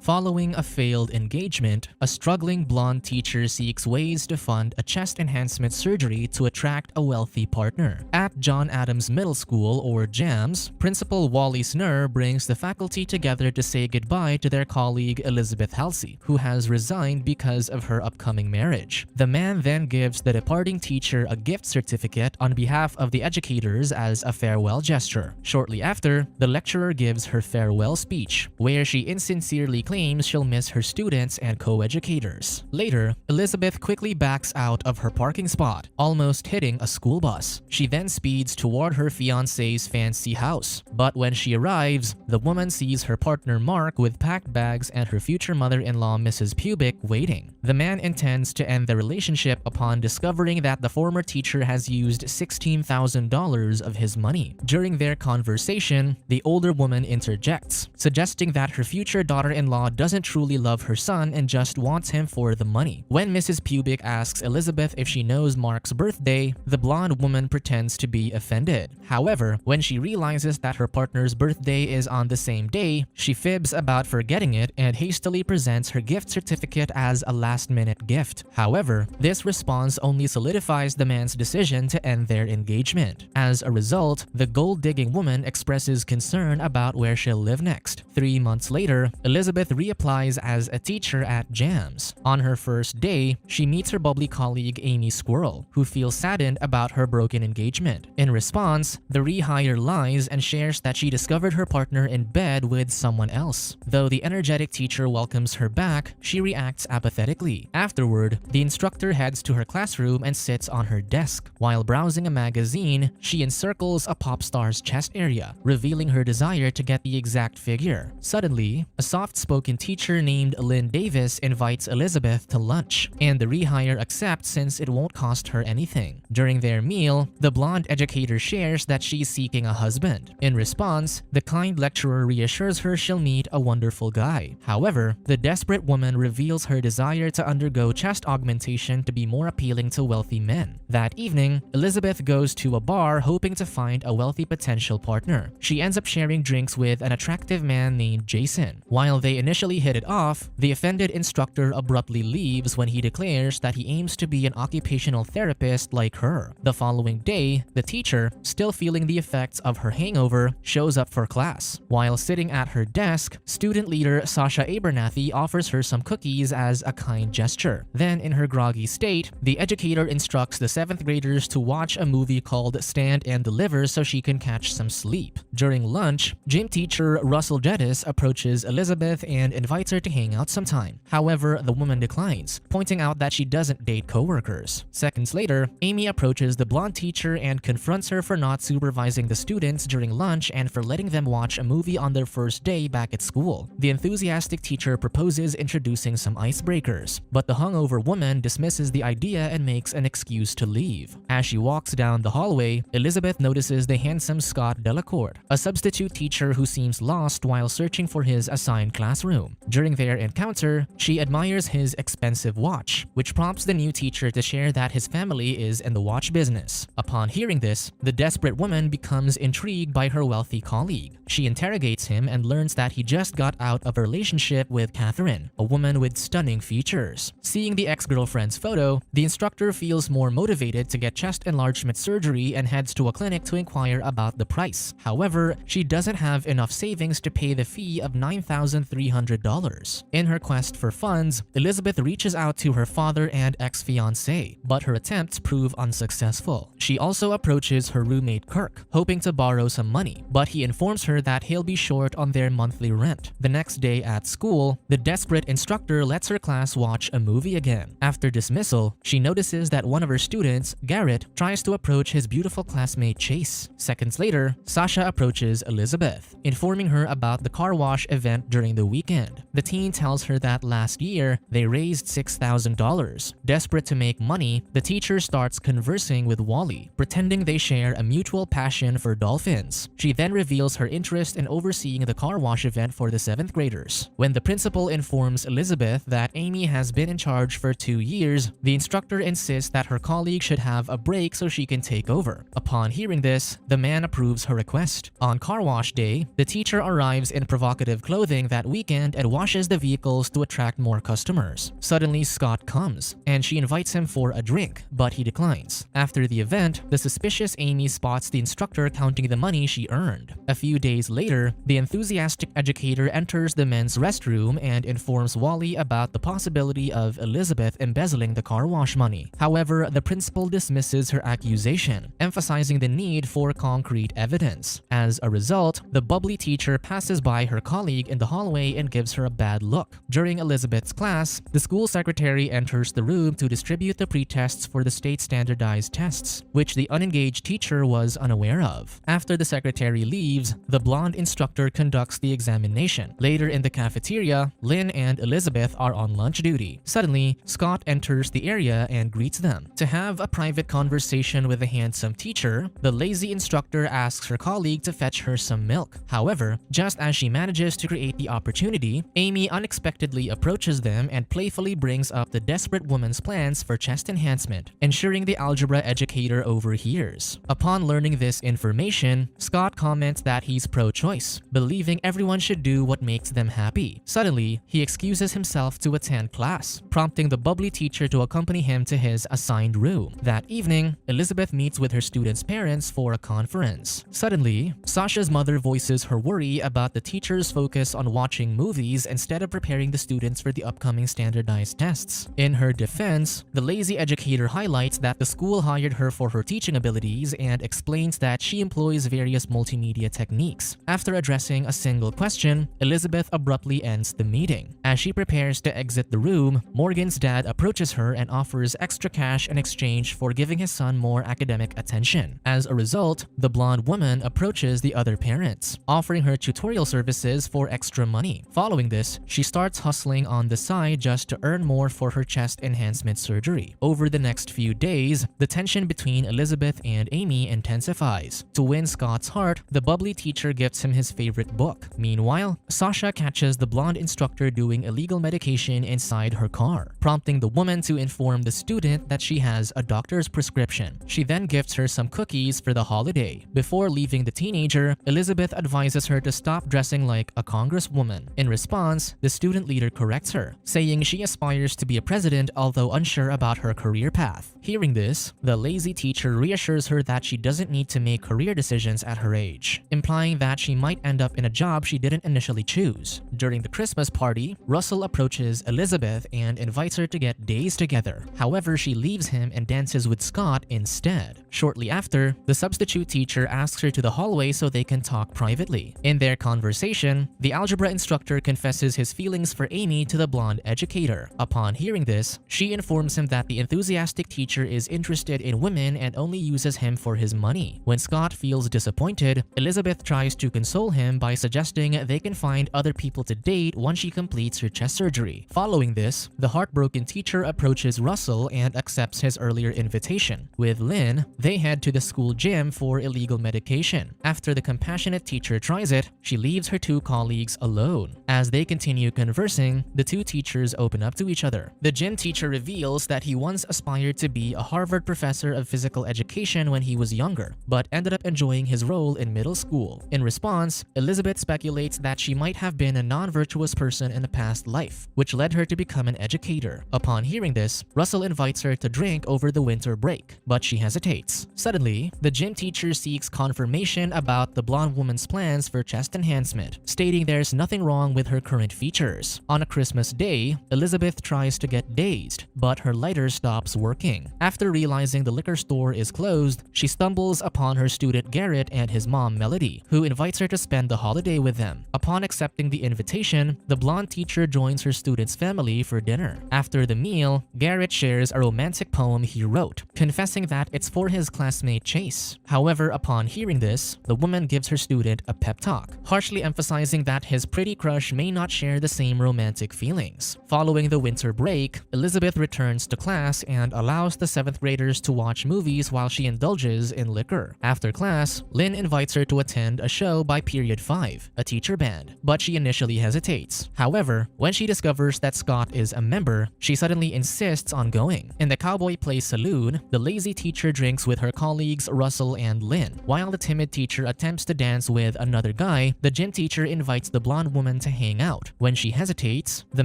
Following a failed engagement, a struggling blonde teacher seeks ways to fund a chest enhancement surgery to attract a wealthy partner. At John Adams Middle School, or JAMS, Principal Wally Snurr brings the faculty together to say goodbye to their colleague Elizabeth Halsey, who has resigned because of her upcoming marriage. The man then gives the departing teacher a gift certificate on behalf of the educators as a farewell gesture. Shortly after, the lecturer gives her farewell speech, where she insincerely claims she'll miss her students and co-educators. Later, Elizabeth quickly backs out of her parking spot, almost hitting a school bus. She then speeds toward her fiancé's fancy house, but when she arrives, the woman sees her partner Mark with packed bags and her future mother-in-law Mrs. Pubic waiting. The man intends to end the relationship upon discovering that the former teacher has used $16,000 of his money. During their conversation, the older woman interjects, suggesting that her future daughter-in-law doesn't truly love her son and just wants him for the money. When Mrs. Pubic asks Elizabeth if she knows Mark's birthday, the blonde woman pretends to be offended. However, when she realizes that her partner's birthday is on the same day, she fibs about forgetting it and hastily presents her gift certificate as a last-minute gift. However, this response only solidifies the man's decision to end their engagement. As a result, the gold-digging woman expresses concern about where she'll live next. 3 months later, Elizabeth reapplies as a teacher at JAMS. On her first day, she meets her bubbly colleague Amy Squirrel, who feels saddened about her broken engagement. In response, the rehire lies and shares that she discovered her partner in bed with someone else. Though the energetic teacher welcomes her back, she reacts apathetically. Afterward, the instructor heads to her classroom and sits on her desk. While browsing a magazine, she encircles a pop star's chest area, revealing her desire to get the exact figure. Suddenly, a soft-spoken teacher named Lynn Davis invites Elizabeth to lunch, and the rehire accepts since it won't cost her anything. During their meal, the blonde educator shares that she's seeking a husband. In response, the kind lecturer reassures her she'll meet a wonderful guy. However, the desperate woman reveals her desire to undergo chest augmentation to be more appealing to wealthy men. That evening, Elizabeth goes to a bar hoping to find a wealthy potential partner. She ends up sharing drinks with an attractive man named Jason. While they initially hit it off, the offended instructor abruptly leaves when he declares that he aims to be an occupational therapist like her. The following day, the teacher, still feeling the effects of her hangover, shows up for class. While sitting at her desk, student leader Sasha Abernathy offers her some cookies as a kind gesture. Then, in her groggy state, the educator instructs the 7th graders to watch a movie called Stand and Deliver so she can catch some sleep. During lunch, gym teacher Russell Jettis approaches Elizabeth and invites her to hang out sometime. However, the woman declines, pointing out that she doesn't date coworkers. Seconds later, Amy approaches the blonde teacher and confronts her for not supervising the students during lunch and for letting them watch a movie on their first day back at school. The enthusiastic teacher proposes introducing some icebreakers, but the hungover woman dismisses the idea and makes an excuse to leave. As she walks down the hallway, Elizabeth notices the handsome Scott Delacourt, a substitute teacher who seems lost while searching for his assigned classroom. During their encounter, she admires his expensive watch, which prompts the new teacher to share that his family is in the watch business. Upon hearing this, the desperate woman becomes intrigued by her wealthy colleague. She interrogates him and learns that he just got out of a relationship with Catherine, a woman with stunning features. Seeing the ex-girlfriend's photo, the instructor feels more motivated to get chest enlargement surgery and heads to a clinic to inquire about the price. However, she doesn't have enough savings to pay the fee of $9,300. In her quest for funds, Elizabeth reaches out to her father and ex-fiancé, but her attempts prove unsuccessful. She also approaches her roommate Kirk, hoping to borrow some money, but he informs her that he'll be short on their monthly rent. The next day at school, the desperate instructor lets her class watch a movie again. After dismissal, she notices that one of her students, Garrett, tries to approach his beautiful classmate Chase. Seconds later, Sasha approaches Elizabeth, informing her about the car wash event during the weekend. The teen tells her that last year, they raised $6,000. Desperate to make money, the teacher starts conversing with Wally, pretending they share a mutual passion for dolphins. She then reveals her interest in overseeing the car wash event for the 7th graders. When the principal informs Elizabeth that Amy has been in charge for 2 years, the instructor insists that her colleague should have a break so she can take over. Upon hearing this, the man approves her request. On car wash day, the teacher arrives in provocative clothing that weekend weekend and washes the vehicles to attract more customers. Suddenly, Scott comes, and she invites him for a drink, but he declines. After the event, the suspicious Amy spots the instructor counting the money she earned. A few days later, the enthusiastic educator enters the men's restroom and informs Wally about the possibility of Elizabeth embezzling the car wash money. However, the principal dismisses her accusation, emphasizing the need for concrete evidence. As a result, the bubbly teacher passes by her colleague in the hallway and gives her a bad look. During Elizabeth's class, the school secretary enters the room to distribute the pretests for the state standardized tests, which the unengaged teacher was unaware of. After the secretary leaves, the blonde instructor conducts the examination. Later in the cafeteria, Lynn and Elizabeth are on lunch duty. Suddenly, Scott enters the area and greets them. To have a private conversation with the handsome teacher, the lazy instructor asks her colleague to fetch her some milk. However, just as she manages to create the opportunity, Amy unexpectedly approaches them and playfully brings up the desperate woman's plans for chest enhancement, ensuring the algebra educator overhears. Upon learning this information, Scott comments that he's pro-choice, believing everyone should do what makes them happy. Suddenly, he excuses himself to attend class, prompting the bubbly teacher to accompany him to his assigned room. That evening, Elizabeth meets with her students' parents for a conference. Suddenly, Sasha's mother voices her worry about the teacher's focus on watching movies instead of preparing the students for the upcoming standardized tests. In her defense, the lazy educator highlights that the school hired her for her teaching abilities and explains that she employs various multimedia techniques. After addressing a single question, Elizabeth abruptly ends the meeting. As she prepares to exit the room, Morgan's dad approaches her and offers extra cash in exchange for giving his son more academic attention. As a result, the blonde woman approaches the other parents, offering her tutorial services for extra money. Following this, she starts hustling on the side just to earn more for her chest enhancement surgery. Over the next few days, the tension between Elizabeth and Amy intensifies. To win Scott's heart, the bubbly teacher gifts him his favorite book. Meanwhile, Sasha catches the blonde instructor doing illegal medication inside her car, prompting the woman to inform the student that she has a doctor's prescription. She then gifts her some cookies for the holiday. Before leaving the teenager, Elizabeth advises her to stop dressing like a congresswoman. In response, the student leader corrects her, saying she aspires to be a president although unsure about her career path. Hearing this, the lazy teacher reassures her that she doesn't need to make career decisions at her age, implying that she might end up in a job she didn't initially choose. During the Christmas party, Russell approaches Elizabeth and invites her to get days together. However, she leaves him and dances with Scott instead. Shortly after, the substitute teacher asks her to the hallway so they can talk privately. In their conversation, the algebra instructor confesses his feelings for Amy to the blonde educator. Upon hearing this, she informs him that the enthusiastic teacher is interested in women and only uses him for his money. When Scott feels disappointed, Elizabeth tries to console him by suggesting they can find other people to date once she completes her chest surgery. Following this, the heartbroken teacher approaches Russell and accepts his earlier invitation. With Lynn, they head to the school gym for illegal medication. After the compassionate teacher tries it, she leaves her two colleagues alone. As they continue conversing, the two teachers open up to each other. The gym teacher reveals that he once aspired to be a Harvard professor of physical education when he was younger, but ended up enjoying his role in middle school. In response, Elizabeth speculates that she might have been a non-virtuous person in a past life, which led her to become an educator. Upon hearing this, Russell invites her to drink over the winter break, but she hesitates. Suddenly, the gym teacher seeks confirmation about the blonde woman's plans for chest enhancement, stating there's nothing wrong with her current features. On a Christmas day, Elizabeth tries to get dazed, but her lighter stops working. After realizing the liquor store is closed, she stumbles upon her student Garrett and his mom Melody, who invites her to spend the holiday with them. Upon accepting the invitation, the blonde teacher joins her student's family for dinner. After the meal, Garrett shares a romantic poem he wrote, confessing that it's for his classmate Chase. However, upon hearing this, the woman gives her student a pep talk, harshly emphasizing that his pretty crush may not share the same romantic feelings. Following the winter break, Elizabeth returns to class and allows the 7th graders to watch movies while she indulges in liquor. After class, Lynn invites her to attend a show by Period 5, a teacher band, but she initially hesitates. However, when she discovers that Scott is a member, she suddenly insists on going. In the Cowboy Place saloon, the lazy teacher drinks with her colleagues Russell and Lynn. While the timid teacher attempts to dance with another guy, the gym teacher invites the blonde woman them to hang out. When she hesitates, the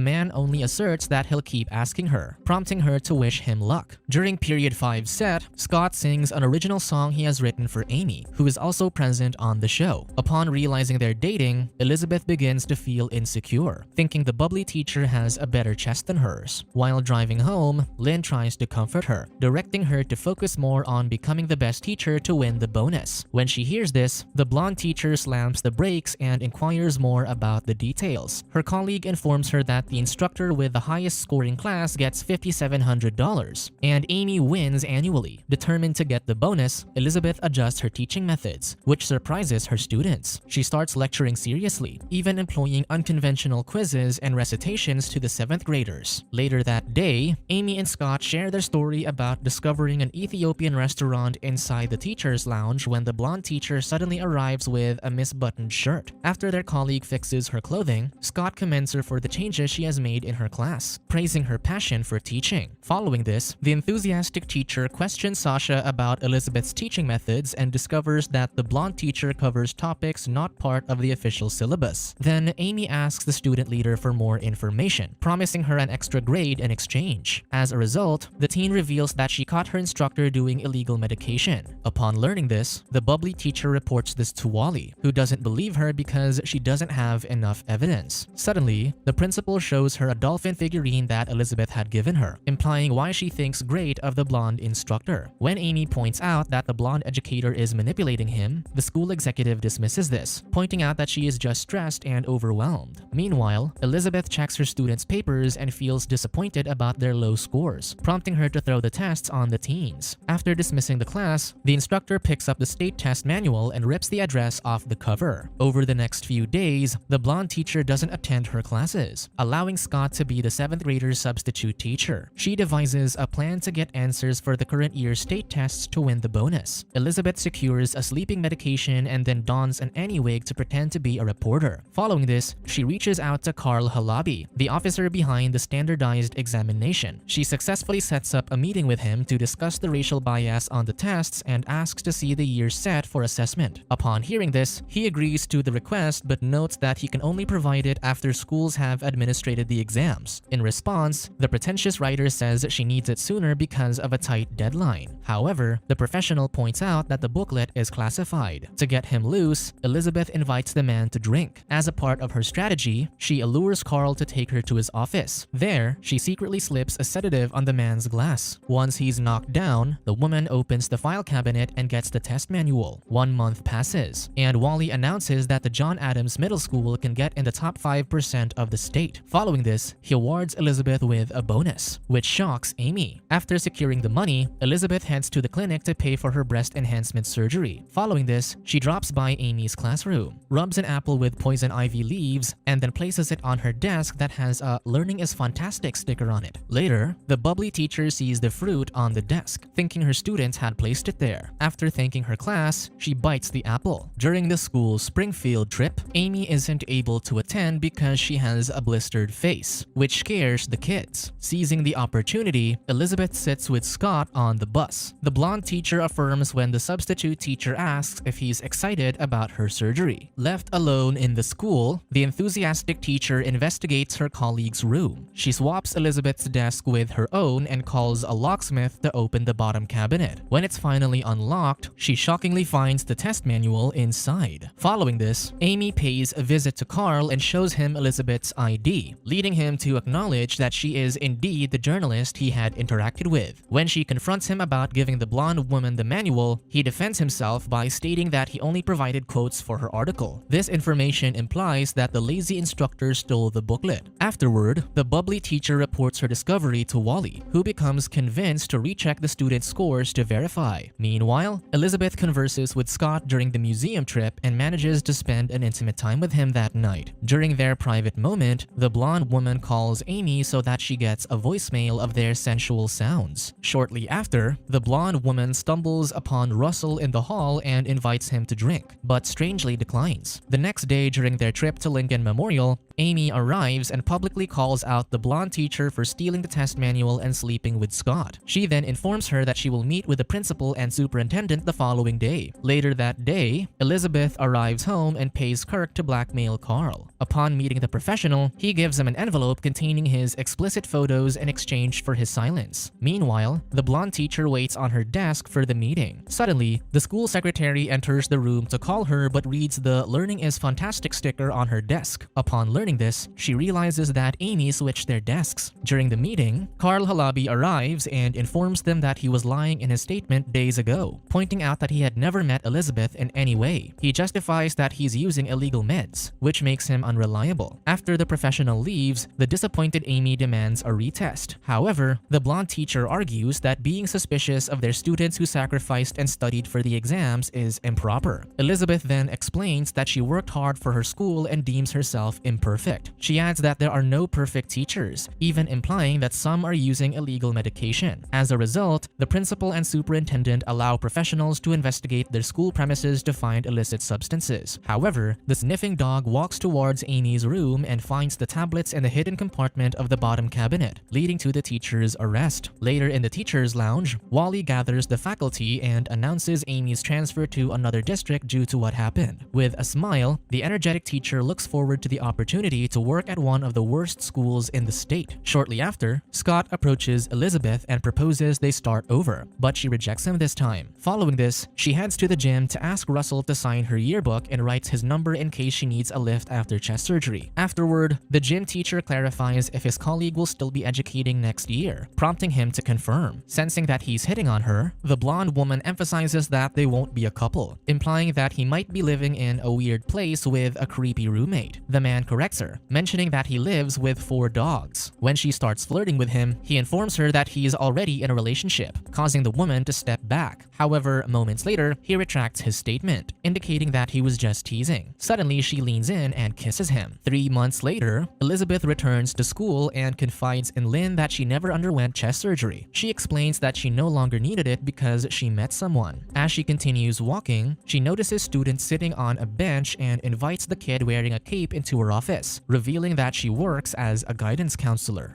man only asserts that he'll keep asking her, prompting her to wish him luck. During period 5 set, Scott sings an original song he has written for Amy, who is also present on the show. Upon realizing they're dating, Elizabeth begins to feel insecure, thinking the bubbly teacher has a better chest than hers. While driving home, Lynn tries to comfort her, directing her to focus more on becoming the best teacher to win the bonus. When she hears this, the blonde teacher slams the brakes and inquires more about the details. Her colleague informs her that the instructor with the highest scoring class gets $5,700, and Amy wins annually. Determined to get the bonus, Elizabeth adjusts her teaching methods, which surprises her students. She starts lecturing seriously, even employing unconventional quizzes and recitations to the 7th graders. Later that day, Amy and Scott share their story about discovering an Ethiopian restaurant inside the teacher's lounge when the blonde teacher suddenly arrives with a misbuttoned shirt. After their colleague fixes her clothing, Scott commends her for the changes she has made in her class, praising her passion for teaching. Following this, the enthusiastic teacher questions Sasha about Elizabeth's teaching methods and discovers that the blonde teacher covers topics not part of the official syllabus. Then Amy asks the student leader for more information, promising her an extra grade in exchange. As a result, the teen reveals that she caught her instructor doing illegal medication. Upon learning this, the bubbly teacher reports this to Wally, who doesn't believe her because she doesn't have enough evidence. Suddenly, the principal shows her a dolphin figurine that Elizabeth had given her, implying why she thinks great of the blonde instructor. When Amy points out that the blonde educator is manipulating him, the school executive dismisses this, pointing out that she is just stressed and overwhelmed. Meanwhile, Elizabeth checks her students' papers and feels disappointed about their low scores, prompting her to throw the tests on the teens. After dismissing the class, the instructor picks up the state test manual and rips the address off the cover. Over the next few days, the blonde teacher doesn't attend her classes, allowing Scott to be the 7th grader's substitute teacher. She devises a plan to get answers for the current year's state tests to win the bonus. Elizabeth secures a sleeping medication and then dons an Annie wig to pretend to be a reporter. Following this, she reaches out to Carl Halabi, the officer behind the standardized examination. She successfully sets up a meeting with him to discuss the racial bias on the tests and asks to see the year's set for assessment. Upon hearing this, he agrees to the request but notes that he can only provide it after schools have administrated the exams. In response, the pretentious writer says she needs it sooner because of a tight deadline. However, the professional points out that the booklet is classified. To get him loose, Elizabeth invites the man to drink. As a part of her strategy, she allures Carl to take her to his office. There, she secretly slips a sedative on the man's glass. Once he's knocked down, the woman opens the file cabinet and gets the test manual. 1 month passes, and Wally announces that the John Adams Middle School can get in the top 5% of the state. Following this, he awards Elizabeth with a bonus, which shocks Amy. After securing the money, Elizabeth heads to the clinic to pay for her breast enhancement surgery. Following this, she drops by Amy's classroom, rubs an apple with poison ivy leaves, and then places it on her desk that has a "Learning is Fantastic" sticker on it. Later, the bubbly teacher sees the fruit on the desk, thinking her students had placed it there. After thanking her class, she bites the apple. During the school's Springfield trip, Amy isn't able to attend because she has a blistered face, which scares the kids. Seizing the opportunity, Elizabeth sits with Scott on the bus. The blonde teacher affirms when the substitute teacher asks if he's excited about her surgery. Left alone in the school, the enthusiastic teacher investigates her colleague's room. She swaps Elizabeth's desk with her own and calls a locksmith to open the bottom cabinet. When it's finally unlocked, she shockingly finds the test manual inside. Following this, Amy pays a visit to Carl and shows him Elizabeth's ID, leading him to acknowledge that she is indeed the journalist he had interacted with. When she confronts him about giving the blonde woman the manual, he defends himself by stating that he only provided quotes for her article. This information implies that the lazy instructor stole the booklet. Afterward, the bubbly teacher reports her discovery to Wally, who becomes convinced to recheck the student's scores to verify. Meanwhile, Elizabeth converses with Scott during the museum trip and manages to spend an intimate time with him that night. During their private moment, the blonde woman calls Amy so that she gets a voicemail of their sensual sounds. Shortly after, the blonde woman stumbles upon Russell in the hall and invites him to drink, but strangely declines. The next day during their trip to Lincoln Memorial, Amy arrives and publicly calls out the blonde teacher for stealing the test manual and sleeping with Scott. She then informs her that she will meet with the principal and superintendent the following day. Later that day, Elizabeth arrives home and pays Kirk to blackmail Carl. Carl. Upon meeting the professional, he gives him an envelope containing his explicit photos in exchange for his silence. Meanwhile, the blonde teacher waits on her desk for the meeting. Suddenly, the school secretary enters the room to call her but reads the "Learning is Fantastic" sticker on her desk. Upon learning this, she realizes that Amy switched their desks. During the meeting, Carl Halabi arrives and informs them that he was lying in his statement days ago, pointing out that he had never met Elizabeth in any way. He justifies that he's using illegal meds, which makes him unreliable. After the professional leaves, the disappointed Amy demands a retest. However, the blonde teacher argues that being suspicious of their students who sacrificed and studied for the exams is improper. Elizabeth then explains that she worked hard for her school and deems herself imperfect. She adds that there are no perfect teachers, even implying that some are using illegal medication. As a result, the principal and superintendent allow professionals to investigate their school premises to find illicit substances. However, the sniffing dog walks towards Amy's room and finds the tablets in the hidden compartment of the bottom cabinet, leading to the teacher's arrest. Later in the teacher's lounge, Wally gathers the faculty and announces Amy's transfer to another district due to what happened. With a smile, the energetic teacher looks forward to the opportunity to work at one of the worst schools in the state. Shortly after, Scott approaches Elizabeth and proposes they start over, but she rejects him this time. Following this, she heads to the gym to ask Russell to sign her yearbook and writes his number in case she needs a lift after chest surgery. Afterward, the gym teacher clarifies if his colleague will still be educating next year, prompting him to confirm. Sensing that he's hitting on her, the blonde woman emphasizes that they won't be a couple, implying that he might be living in a weird place with a creepy roommate. The man corrects her, mentioning that he lives with 4 dogs. When she starts flirting with him, he informs her that he is already in a relationship, causing the woman to step back. However, moments later, he retracts his statement, indicating that he was just teasing. Suddenly, she leans in and kisses him. 3 months later, Elizabeth returns to school and confides in Lynn that she never underwent chest surgery. She explains that she no longer needed it because she met someone. As she continues walking, she notices students sitting on a bench and invites the kid wearing a cape into her office, revealing that she works as a guidance counselor.